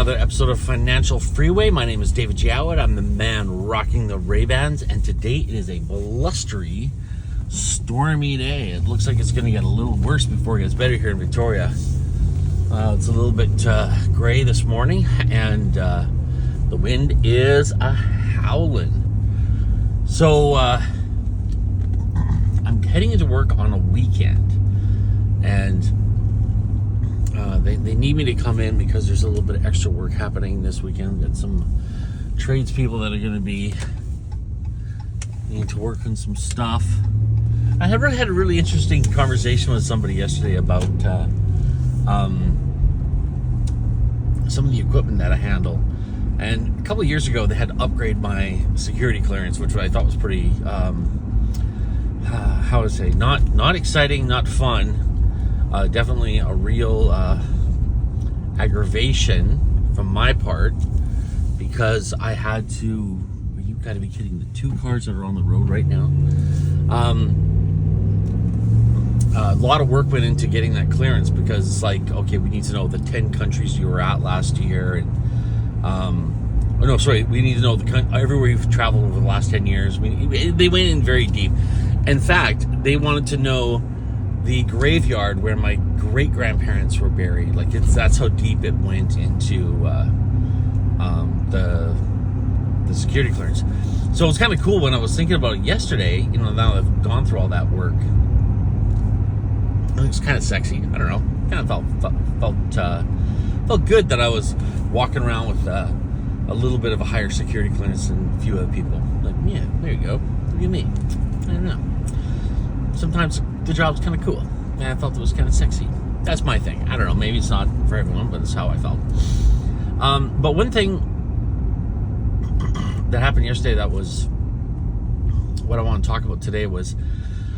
another episode of Financial Freeway. My name is David Jowett. I'm the man rocking the Ray-Bans, and today it is a blustery, stormy day. It looks like it's going to get a little worse before it gets better here in Victoria. It's a little bit gray this morning, and the wind is howling. So I'm heading into work on a weekend, and they need me to come in because there's a little bit of extra work happening this weekend. Got some tradespeople that are going to be needing to work on some stuff. I had a really interesting conversation with somebody yesterday about some of the equipment that I handle. And a couple of years ago, they had to upgrade my security clearance, which I thought was pretty, how to say, not exciting, not fun. Definitely a real aggravation from my part, because I had to, you got to be kidding, the two cars that are on the road right now. A lot of work went into getting that clearance, because it's like, okay, we need to know the 10 countries you were at last year, and we need to know everywhere you've traveled over the last 10 years. They went in very deep. In fact, they wanted to know the graveyard where my great-grandparents were buried. Like, that's how deep it went into the security clearance. So it was kind of cool when I was thinking about it yesterday, now that I've gone through all that work. It was kind of sexy. I don't know. Kind of felt good that I was walking around with a little bit of a higher security clearance than a few other people. Like, yeah, there you go. Look at me. I don't know. Sometimes the job's kind of cool, and I felt it was kind of sexy. That's my thing. I don't know. Maybe it's not for everyone, but it's how I felt. But one thing that happened yesterday that was what I want to talk about today was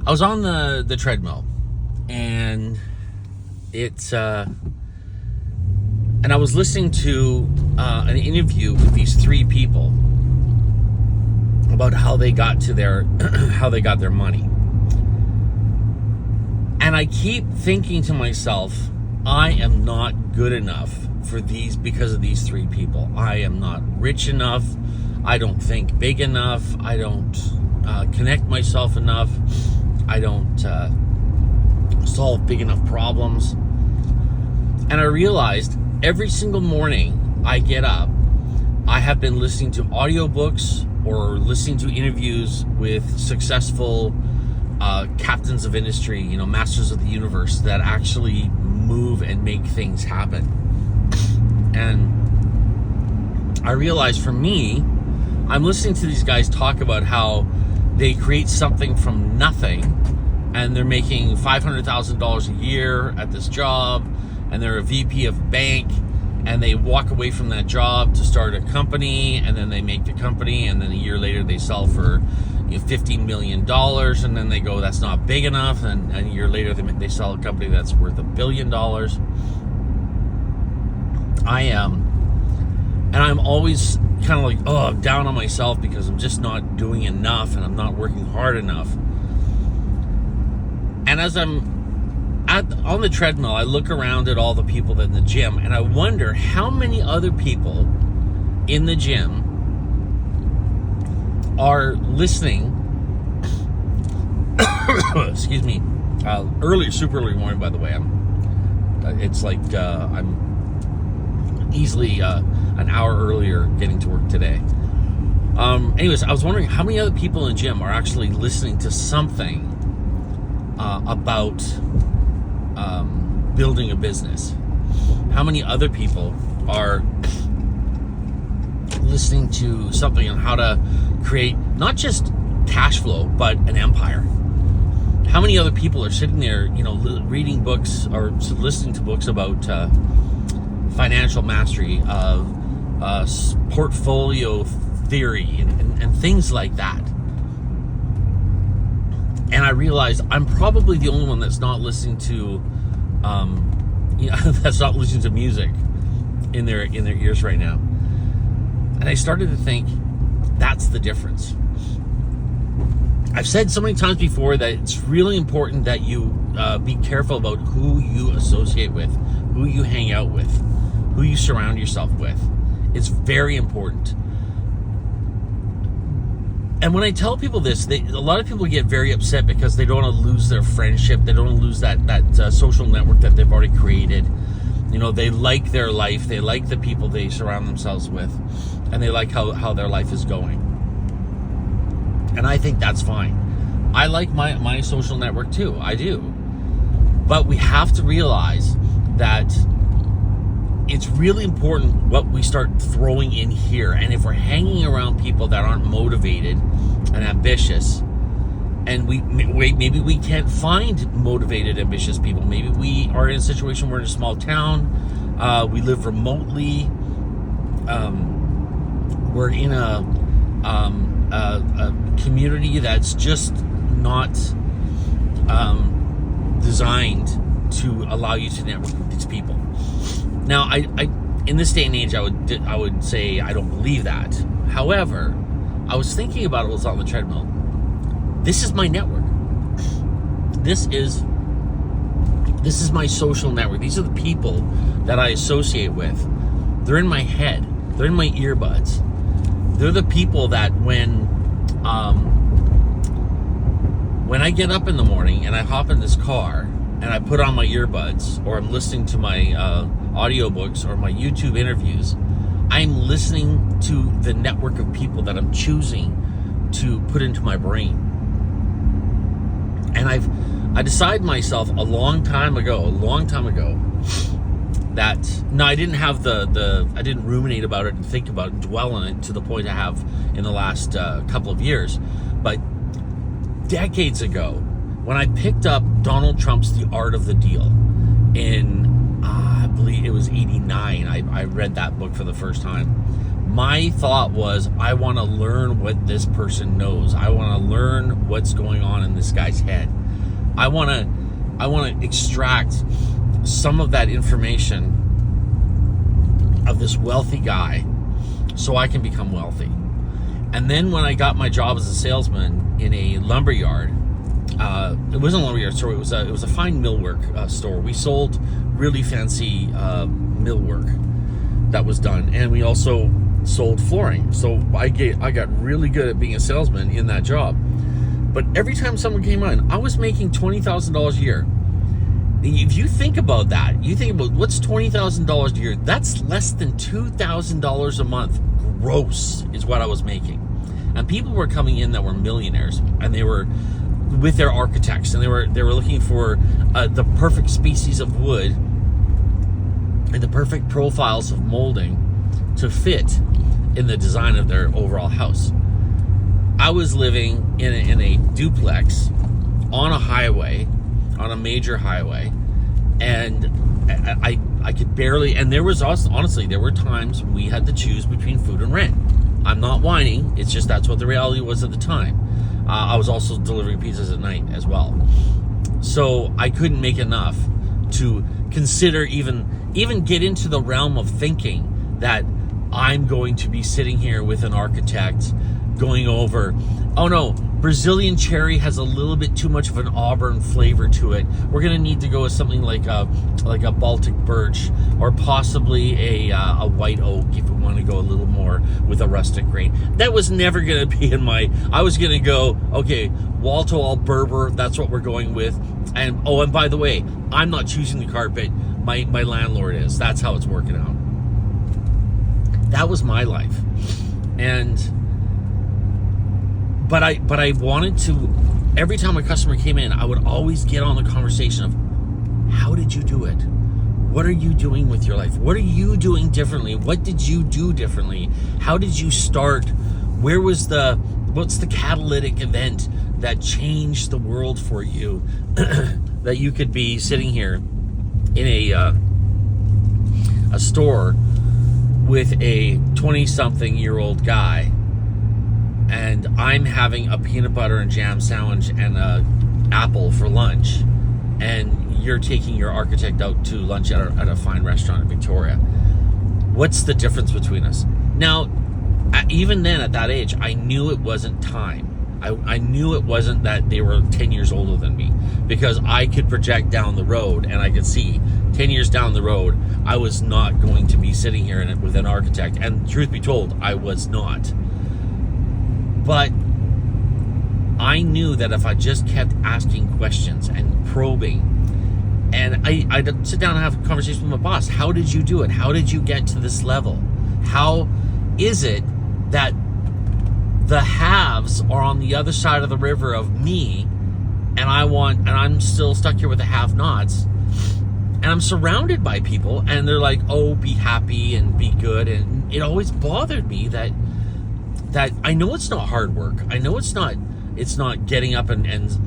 I was on the treadmill, and and I was listening to an interview with these three people about how they got to their money. And I keep thinking to myself, I am not good enough for these because of these three people. I am not rich enough. I don't think big enough. I don't connect myself enough. I don't solve big enough problems. And I realized every single morning I get up, I have been listening to audiobooks or listening to interviews with successful captains of industry, masters of the universe that actually move and make things happen. And I realized for me, I'm listening to these guys talk about how they create something from nothing, and they're making $500,000 a year at this job, and they're a VP of a bank, and they walk away from that job to start a company, and then they make the company, and then a year later they sell for $15 million, and then they go, that's not big enough, and a year later they sell a company that's worth $1 billion. And I'm always kind of like, I'm down on myself because I'm just not doing enough, and I'm not working hard enough. And as I'm on the treadmill, I look around at all the people in the gym, and I wonder how many other people in the gym are listening. Excuse me. Super early morning, by the way. It's like I'm easily an hour earlier getting to work today. Anyways, I was wondering how many other people in the gym are actually listening to something about building a business. How many other people are listening to something on how to create not just cash flow, but an empire? How many other people are sitting there, reading books or listening to books about financial mastery, portfolio theory, and things like that? And I realized I'm probably the only one that's not listening to, that's not listening to music in their ears right now. And I started to think, that's the difference. I've said so many times before that it's really important that you be careful about who you associate with, who you hang out with, who you surround yourself with. It's very important. And when I tell people this, a lot of people get very upset because they don't want to lose their friendship. They don't want to lose that social network that they've already created. You know, they like their life. They like the people they surround themselves with. And they like how their life is going. And I think that's fine. I like my social network too. I do. But we have to realize that it's really important what we start throwing in here. And if we're hanging around people that aren't motivated and ambitious, and maybe we can't find motivated, ambitious people. Maybe we are in a situation, we're in a small town, we live remotely, we're in a community that's just not designed to allow you to network with these people. Now, I in this day and age, I would say I don't believe that. However, I was thinking about it while I was on the treadmill. This is my network. This is my social network. These are the people that I associate with. They're in my head. They're in my earbuds. They're the people that when I get up in the morning and I hop in this car and I put on my earbuds, or I'm listening to my audiobooks or my YouTube interviews, I'm listening to the network of people that I'm choosing to put into my brain. And I decided myself a long time ago that, no, I didn't have I didn't ruminate about it and think about it and dwell on it to the point I have in the last couple of years. But decades ago, when I picked up Donald Trump's The Art of the Deal in, I believe it was 89, I read that book for the first time. My thought was, I want to learn what this person knows. I want to learn what's going on in this guy's head. I want to extract some of that information of this wealthy guy so I can become wealthy. And then when I got my job as a salesman in a lumber yard, it wasn't a lumber yard store, it was a fine millwork store. We sold really fancy millwork that was done, and we also sold flooring. So I got really good at being a salesman in that job. But every time someone came on, I was making $20,000 a year. If you think about that, you think about what's $20,000 a year, that's less than $2,000 a month gross is what I was making. And people were coming in that were millionaires, and they were with their architects, and they were looking for the perfect species of wood and the perfect profiles of molding to fit in the design of their overall house. I was living in a duplex on a highway, on a major highway, and I could barely, and there was also, honestly, there were times we had to choose between food and rent. I'm not whining, it's just that's what the reality was at the time. I was also delivering pizzas at night as well. So I couldn't make enough to consider even get into the realm of thinking that I'm going to be sitting here with an architect going over, oh no, Brazilian cherry has a little bit too much of an auburn flavor to it. We're going to need to go with something like a Baltic birch, or possibly a white oak if we want to go a little more with a rustic grain. That was never going to be in I was going to go, okay, wall-to-wall Berber, that's what we're going with. And by the way, I'm not choosing the carpet. My landlord is. That's how it's working out. That was my life. But I wanted to, every time a customer came in, I would always get on the conversation of, how did you do it? What are you doing with your life? What are you doing differently? What did you do differently? How did you start? What's the catalytic event that changed the world for you that you could be sitting here in a store with a 20-something-year-old guy, and I'm having a peanut butter and jam sandwich and an apple for lunch, and you're taking your architect out to lunch at a fine restaurant in Victoria. What's the difference between us? Now, even then, at that age, I knew it wasn't time. I knew it wasn't that they were 10 years older than me, because I could project down the road and I could see 10 years down the road, I was not going to be sitting here with an architect. And truth be told, I was not. But I knew that if I just kept asking questions and probing, and I'd sit down and have a conversation with my boss. How did you do it? How did you get to this level? How is it that the haves are on the other side of the river of me, and I'm still stuck here with the have-nots, and I'm surrounded by people, and they're like, oh, be happy and be good. And it always bothered me that I know it's not hard work. I know it's not getting up and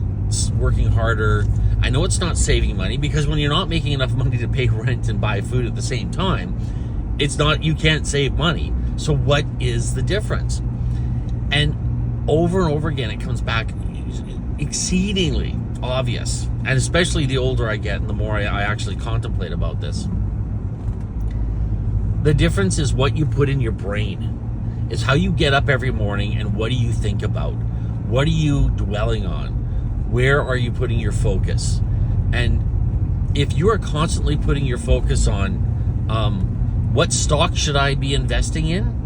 working harder. I know it's not saving money, because when you're not making enough money to pay rent and buy food at the same time, you can't save money. So what is the difference? And over again, it comes back exceedingly obvious. And especially the older I get and the more I actually contemplate about this. The difference is what you put in your brain. It's how you get up every morning, and what do you think about? What are you dwelling on? Where are you putting your focus? And if you are constantly putting your focus on what stock should I be investing in,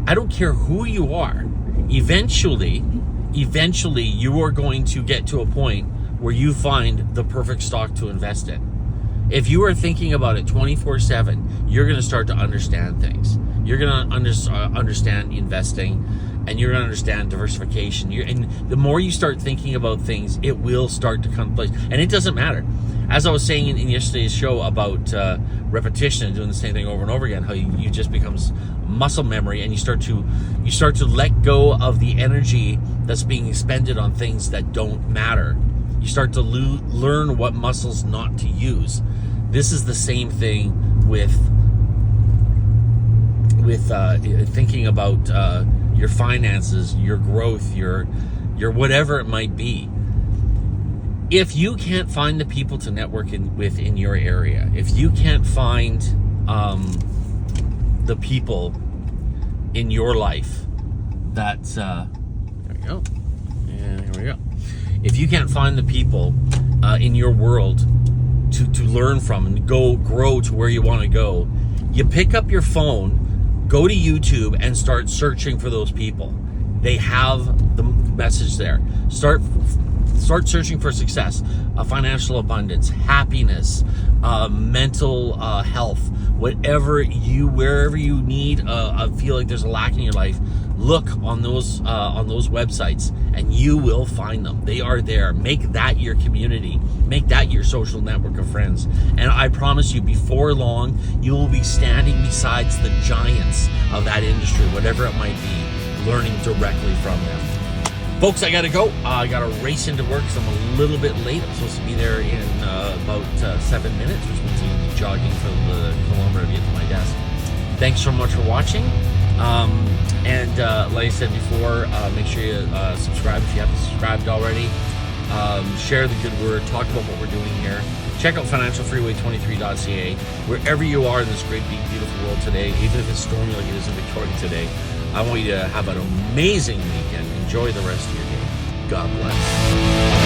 I don't care who you are, eventually you are going to get to a point where you find the perfect stock to invest in. If you are thinking about it 24/7, you're going to start to understand things. You're going to understand investing, and you're going to understand diversification. And the more you start thinking about things, it will start to come to place. And it doesn't matter. As I was saying in yesterday's show about repetition and doing the same thing over and over again, how you just becomes muscle memory, and you start to let go of the energy that's being expended on things that don't matter. You start to learn what muscles not to use. This is the same thing with thinking about your finances, your growth, your whatever it might be. If you can't find the people to network with in your area, if you can't find the people in your life that there we go, and here we go. If you can't find the people in your world to learn from and grow to where you want to go, you pick up your phone, go to YouTube, and start searching for those people. They have the message there. Start searching for success, financial abundance, happiness, mental health, wherever you need, feel like there's a lack in your life. Look on those websites, and you will find them. They are there. Make that your community. Make that your social network of friends. And I promise you, before long, you will be standing beside the giants of that industry, whatever it might be, learning directly from them. Folks, I gotta go. I gotta race into work because I'm a little bit late. I'm supposed to be there in about 7 minutes, which means I'm gonna be jogging for the kilometer to get to my desk. Thanks so much for watching. And like I said before, make sure you subscribe if you haven't subscribed already. Share the good word. Talk about what we're doing here. Check out financialfreeway23.ca. Wherever you are in this great, big, beautiful world today, even if it's stormy like it is in Victoria today, I want you to have an amazing weekend. Enjoy the rest of your day. God bless.